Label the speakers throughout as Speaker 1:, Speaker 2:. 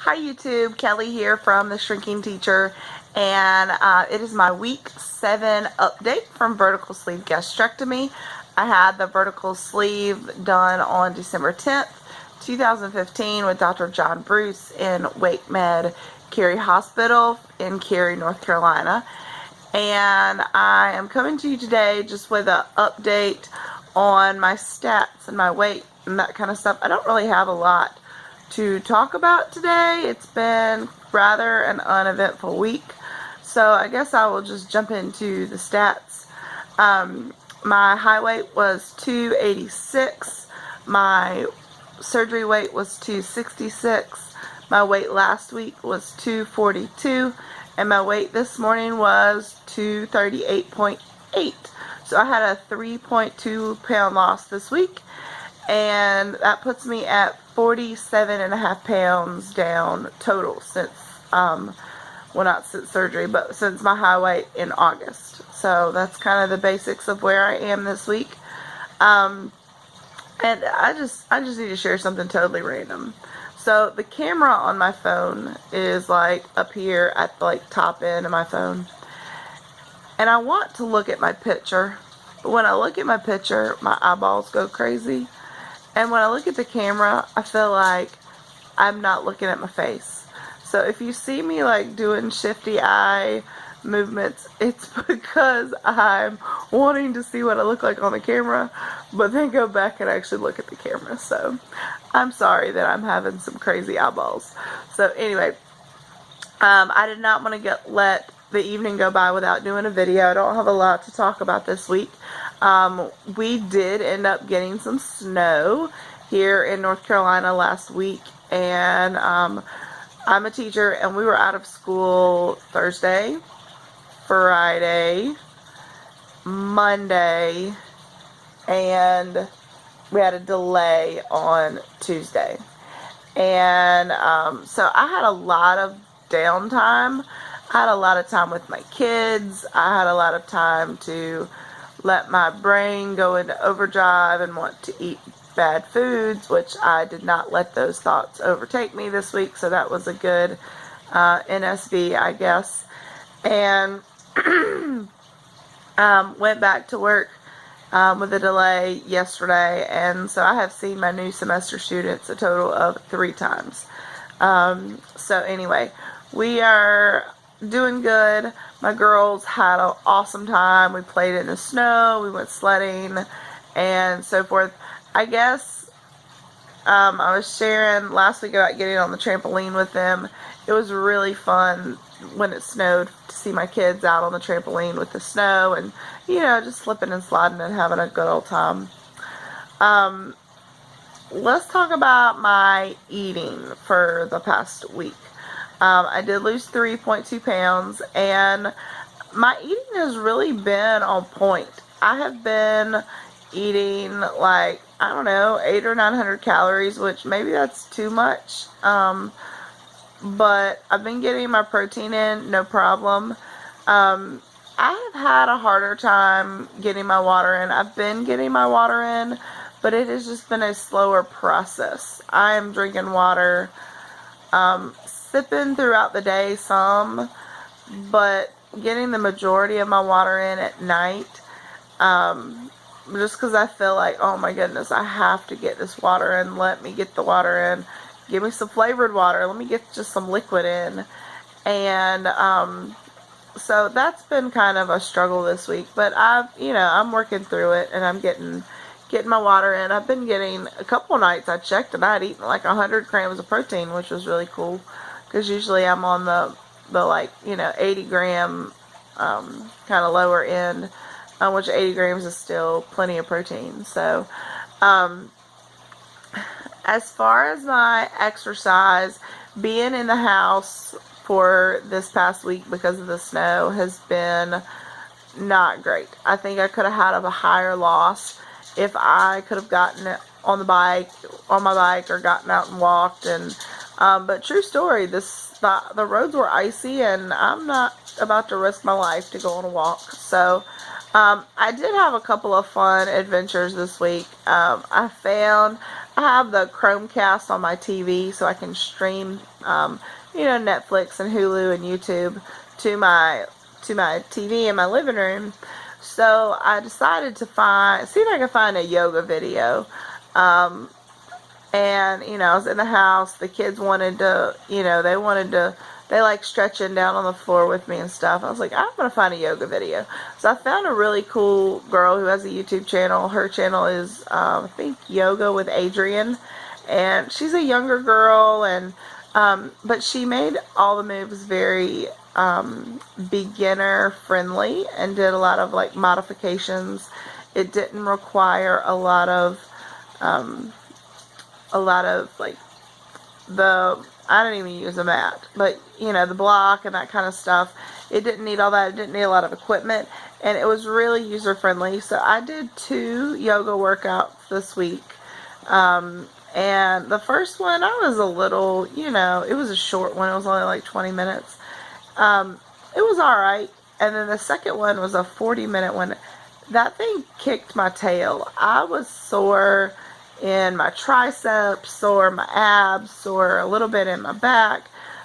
Speaker 1: Hi YouTube, Kelly here from The Shrinking Teacher, and it is my week 7 update from vertical sleeve gastrectomy. I had the vertical sleeve done on December 10th, 2015 with Dr. John Bruce in Wake Med Cary Hospital in Cary, North Carolina. And I am coming to you today just with an update on my stats and my weight and that kind of stuff. I don't really have a lot to talk about today. It's been rather an uneventful week, so I guess I will just jump into the stats. My high weight was 286, my surgery weight was 266, my weight last week was 242, and my weight this morning was 238.8. So I had a 3.2 pound loss this week, and that puts me at 47.5 pounds down total since, well, not since surgery, but since my high weight in August. So that's kind of the basics of where I am this week. And I just need to share something totally random. So the camera on my phone is like up here at the top end of my phone, and I want to look at my picture, but when I look at my picture, my eyeballs go crazy. And when I look at the camera, I feel like I'm not looking at my face. So if you see me doing shifty eye movements, it's because I'm wanting to see what I look like on the camera, but then go back and actually look at the camera. So I'm sorry that I'm having some crazy eyeballs. So anyway, I did not want to let the evening go by without doing a video. I don't have a lot to talk about this week. We did end up getting some snow here in North Carolina last week, and I'm a teacher, and we were out of school Thursday, Friday, Monday, and we had a delay on Tuesday. And so I had a lot of downtime. I had a lot of time with my kids. I had a lot of time to let my brain go into overdrive and want to eat bad foods, which I did not let those thoughts overtake me this week, so that was a good NSV, I guess. And went back to work with a delay yesterday, and so I have seen my new semester students a total of 3 times. So anyway, we are doing good. My girls had an awesome time. We played in the snow, we went sledding, and so forth. I guess I was sharing last week about getting on the trampoline with them. It was really fun when it snowed to see my kids out on the trampoline with the snow and, just slipping and sliding and having a good old time. Let's talk about my eating for the past week. I did lose 3.2 pounds, and my eating has really been on point. I have been eating 800 or 900 calories, which maybe that's too much, but I've been getting my protein in, no problem. I have had a harder time getting my water in. I've been getting my water in, but it has just been a slower process. I am drinking water, sipping throughout the day some, but getting the majority of my water in at night, just because I feel like, oh my goodness, I have to get this water in. Let me get the water in. Give me some flavored water. Let me get just some liquid in. And so that's been kind of a struggle this week, but I'm working through it, and I'm getting my water in. I've been getting a couple nights I checked, and I had eaten 100 grams of protein, which was really cool, because usually I'm on the 80 gram kind of lower end, which 80 grams is still plenty of protein. So as far as my exercise, being in the house for this past week because of the snow has been not great. I think I could have had a higher loss if I could have gotten it on my bike, or gotten out and walked. And but true story, the roads were icy, and I'm not about to risk my life to go on a walk. So I did have a couple of fun adventures this week. I found I have the Chromecast on my TV so I can stream, Netflix and Hulu and YouTube to my TV in my living room. So I decided to see if I could find a yoga video. And I was in the house. The kids wanted to, they like stretching down on the floor with me and stuff. I was like, I'm gonna find a yoga video. So I found a really cool girl who has a YouTube channel. Her channel is I think Yoga with Adrienne, and she's a younger girl, and but she made all the moves very beginner friendly and did a lot of like modifications. It didn't require a lot of like I didn't even use a mat, but the block and that kind of stuff. It didn't need all that. It didn't need a lot of equipment, and it was really user friendly. So I did 2 yoga workouts this week. And the first one, I was a little, it was a short one. It was only like 20 minutes. It was alright. And then the second one was a 40-minute one. That thing kicked my tail. I was sore in my triceps, sore my abs, sore a little bit in my back.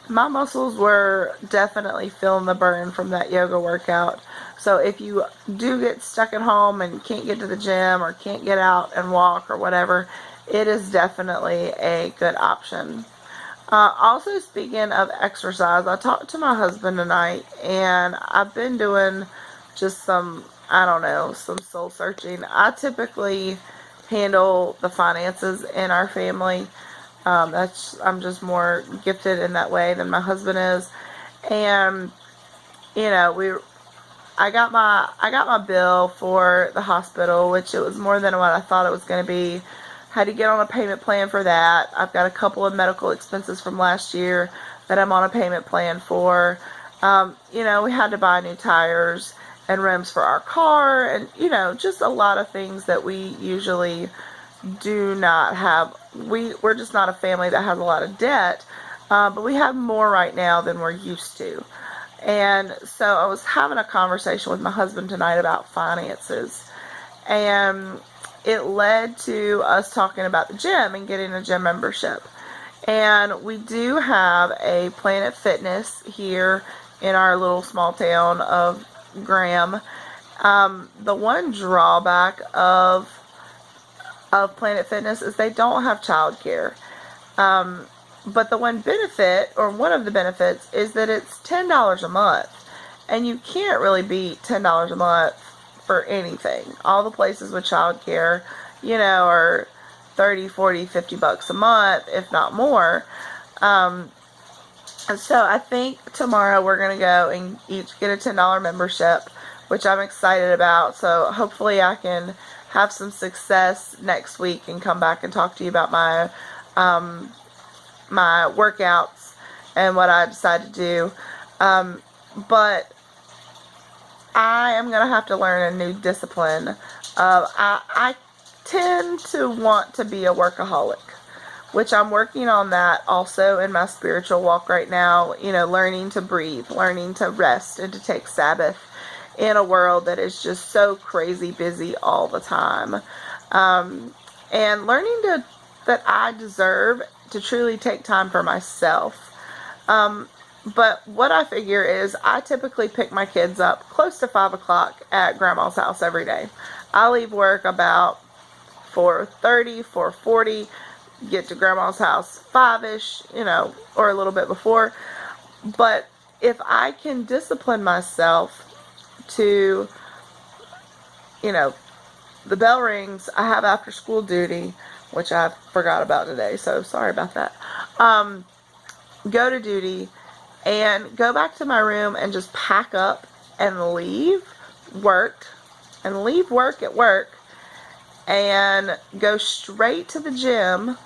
Speaker 1: My muscles were definitely feeling the burn from that yoga workout. So if you do get stuck at home and can't get to the gym or can't get out and walk or whatever, it is definitely a good option. Also, speaking of exercise, I talked to my husband tonight, and I've been doing just some soul searching. I typically handle the finances in our family. I'm just more gifted in that way than my husband is. And I got my bill for the hospital, which it was more than what I thought it was going to be. Had to get on a payment plan for that. I've got a couple of medical expenses from last year that I'm on a payment plan for. We had to buy new tires and rims for our car, and just a lot of things that we usually do not have. We're just not a family that has a lot of debt, but we have more right now than we're used to. And so I was having a conversation with my husband tonight about finances, and it led to us talking about the gym and getting a gym membership. And we do have a Planet Fitness here in our little small town of Graham. The one drawback of Planet Fitness is they don't have childcare. But the one benefit, or one of the benefits, is that it's $10 a month. And you can't really beat $10 a month for anything. All the places with childcare, are 30, 40, 50 bucks a month, if not more. And so I think tomorrow we're going to go and each get a $10 membership, which I'm excited about. So hopefully I can have some success next week and come back and talk to you about my my workouts and what I decide to do. But I am going to have to learn a new discipline. I tend to want to be a workaholic, which I'm working on that also in my spiritual walk right now. Learning to breathe, learning to rest, and to take Sabbath in a world that is just so crazy busy all the time. And learning that I deserve to truly take time for myself. But what I figure is I typically pick my kids up close to 5 o'clock at Grandma's house every day. I leave work about 4:30, 4:40, get to Grandma's house 5-ish, or a little bit before. But if I can discipline myself to, the bell rings, I have after school duty, which I forgot about today, so sorry about that. Go to duty and go back to my room and just pack up and leave work at work and go straight to the gym,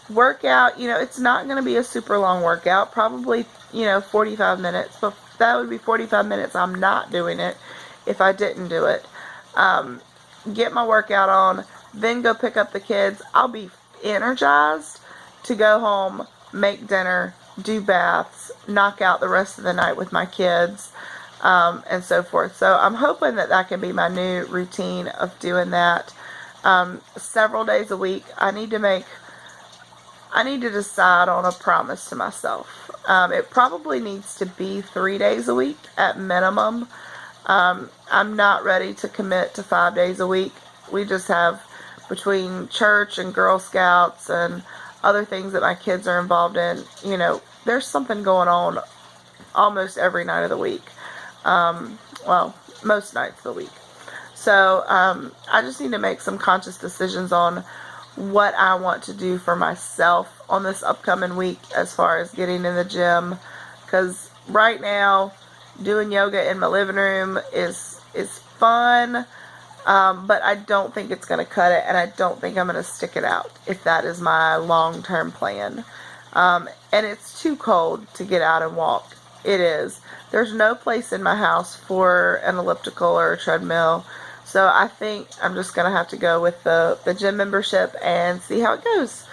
Speaker 1: work out. It's not going to be a super long workout, probably 45 minutes, but that would be 45 minutes I'm not doing it if I didn't do it. Get my workout on, then go pick up the kids. I'll be energized to go home, make dinner, do baths, knock out the rest of the night with my kids, and so forth. So I'm hoping that can be my new routine of doing that several days a week. I need to make I need to decide on a promise to myself. It probably needs to be 3 days a week at minimum. I'm not ready to commit to 5 days a week. We just have, between church and Girl Scouts and other things that my kids are involved in, there's something going on almost every night of the week. Well, most nights of the week. So I just need to make some conscious decisions on what I want to do for myself on this upcoming week as far as getting in the gym. Because right now, doing yoga in my living room is fun, but I don't think it's going to cut it, and I don't think I'm going to stick it out if that is my long-term plan. And it's too cold to get out and walk. It is. There's no place in my house for an elliptical or a treadmill, so I think I'm just going to have to go with the gym membership and see how it goes.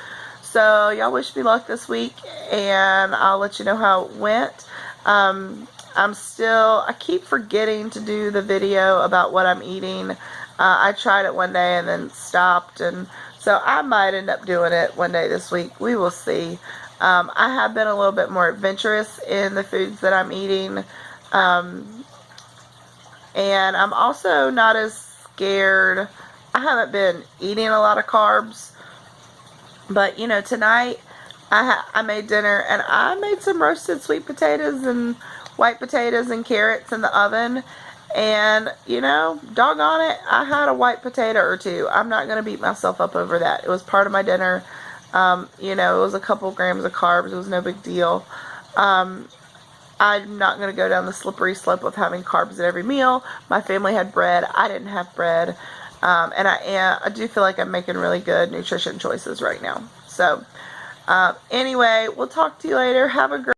Speaker 1: So y'all wish me luck this week, and I'll let you know how it went. I keep forgetting to do the video about what I'm eating. I tried it one day and then stopped, and so I might end up doing it one day this week. We will see. I have been a little bit more adventurous in the foods that I'm eating, and I'm also not as scared. I haven't been eating a lot of carbs, but tonight I made dinner, and I made some roasted sweet potatoes and white potatoes and carrots in the oven, and doggone it, I had a white potato or two. I'm not going to beat myself up over that. It was part of my dinner. It was a couple grams of carbs. It was no big deal. I'm not going to go down the slippery slope of having carbs at every meal. My family had bread. I didn't have bread. And I do feel like I'm making really good nutrition choices right now. So, anyway, we'll talk to you later. Have a great